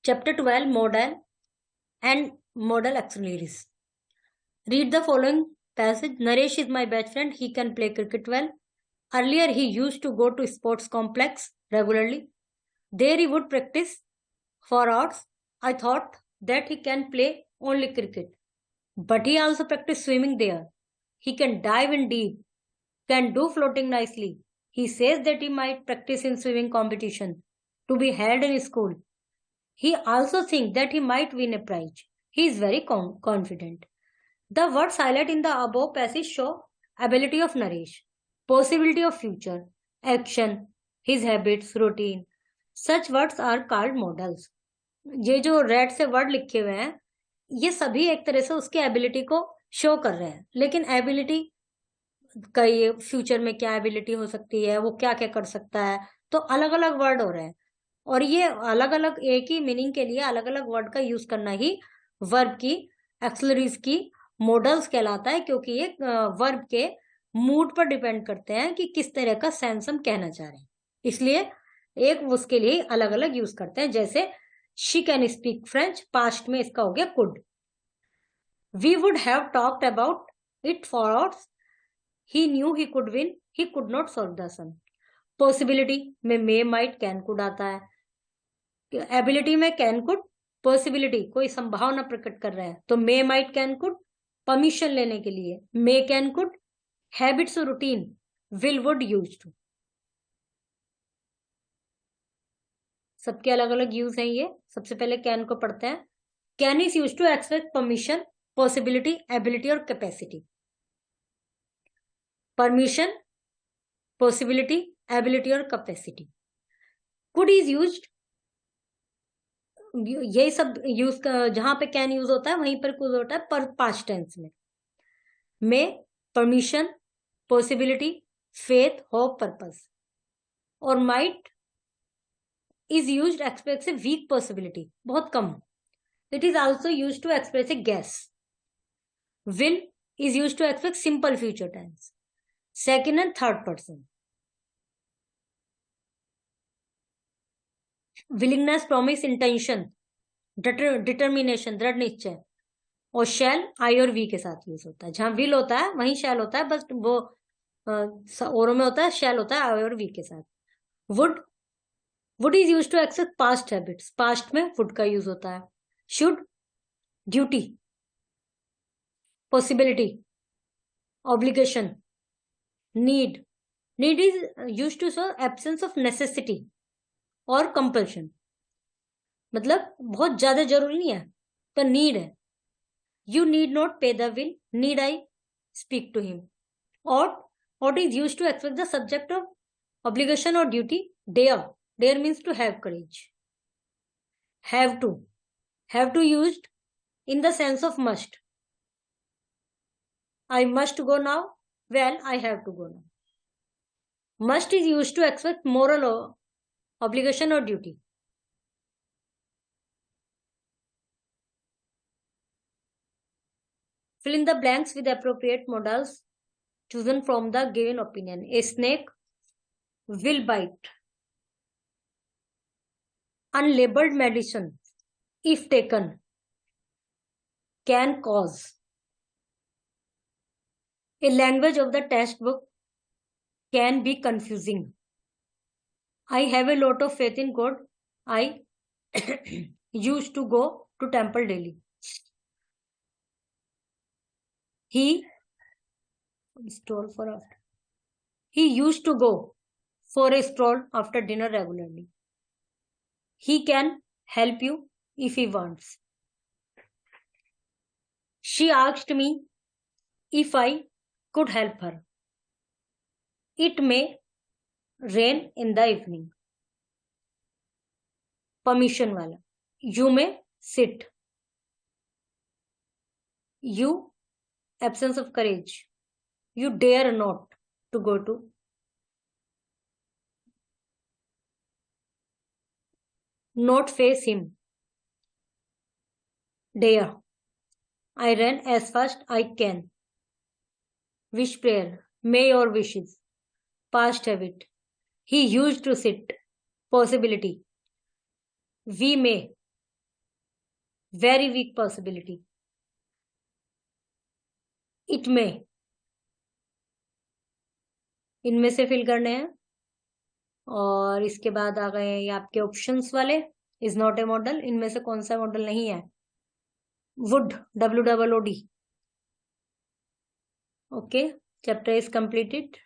Chapter 12, Modal and Modal Auxiliaries. Read the following passage. Naresh is my best friend. He can play cricket well. Earlier, he used to go to sports complex regularly. There he would practice for hours. I thought that he can play only cricket. But he also practice swimming there. He can dive in deep, can do floating nicely. He says that he might practice in swimming competition to be held in school. He also thinks that he might win a prize. He is very confident. The words highlighted in the above passage show ability of Naresh, possibility of future, action, his habits, routine. Such words are called models. ये जो red से word लिखे हुए हैं ये सभी एक तरह से उसकी एबिलिटी को शो कर रहे हैं, लेकिन एबिलिटी का ये फ्यूचर में क्या एबिलिटी हो सकती है, वो क्या क्या कर सकता है, तो अलग अलग वर्ड हो रहे हैं और ये अलग अलग एक ही मीनिंग के लिए अलग अलग वर्ड का यूज करना ही वर्ब की एक्सिलरीज की मॉडल्स कहलाता है, क्योंकि ये वर्ब के मूड पर डिपेंड करते हैं कि किस तरह का सेंस हम कहना चाह रहे हैं, इसलिए एक उसके लिए अलग अलग यूज करते हैं। जैसे she can speak French, past में इसका हो गया could. We would have talked about it for hours, he knew he could win, he could not solve the sum. Possibility में मे, माइट, कैन, कुड आता है। एबिलिटी में can, could, possibility कोई संभावना प्रकट कर रहा है तो may, might, can, could. Permission लेने के लिए मे, कैन, कुड। हैबिट्स और routine will, would, use to. सबके अलग अलग यूज हैं ये। सबसे पहले कैन को पढ़ते हैं। Can is use to expect permission, possibility, ability और कैपेसिटी। परमिशन, पॉसिबिलिटी, एबिलिटी और कैपेसिटी। कुड इज यूज्ड, यही सब यूज जहां पे कैन यूज होता है वहीं पर कुड होता है पर पास्ट टेंस में। में permission, possibility, faith, hope, purpose. और might is used express a weak possibility, बहुत कम। It is also used to express a guess. Will is used to express simple future tense, second and third person. Willingness, promise, intention, determination, दृढ़ निश्चय। और शैल आई और वी के साथ use होता है। जहां विल होता है वहीं शैल होता है, बस वो औरों में होता है, शैल होता है आई और वी के साथ। Would, would is use to access past habits, past में वुड का यूज होता है। Should, duty, possibility, obligation, need. Need is use to show absence of necessity और कंपल्शन, मतलब बहुत ज्यादा जरूरी नहीं है पर नीड है। You need not pay the bill, need I speak to him. और is use to express the subject of obligation और duty, dare. Dare means to have courage. Have to used in the sense of must. I must go now, well I have to go now. Must is used to express moral obligation or duty. Fill in the blanks with appropriate modals chosen from the given opinion. A snake will bite. Unlabeled medicine, if taken, can cause. A language of the textbook can be confusing. I have a lot of faith in God. I used to go to temple daily. He stroll for after. He used to go for a stroll after dinner regularly. He can help you if he wants. She asked me if I could help her. It may rain in the evening. Permission वाला. You may sit. You, absence of courage. You dare not to go to. Not face him. Dare. I ran as fast I can. Wish, prayer. May your wishes. Past habit. He used to sit. Possibility. We may. Very weak possibility. It में, इनमें से fill करने हैं. और इसके बाद आ गए ये आपके ऑप्शंस वाले. इज नॉट ए मॉडल, इनमें से कौन सा मॉडल नहीं है? Would, WOOD. Okay, chapter is completed.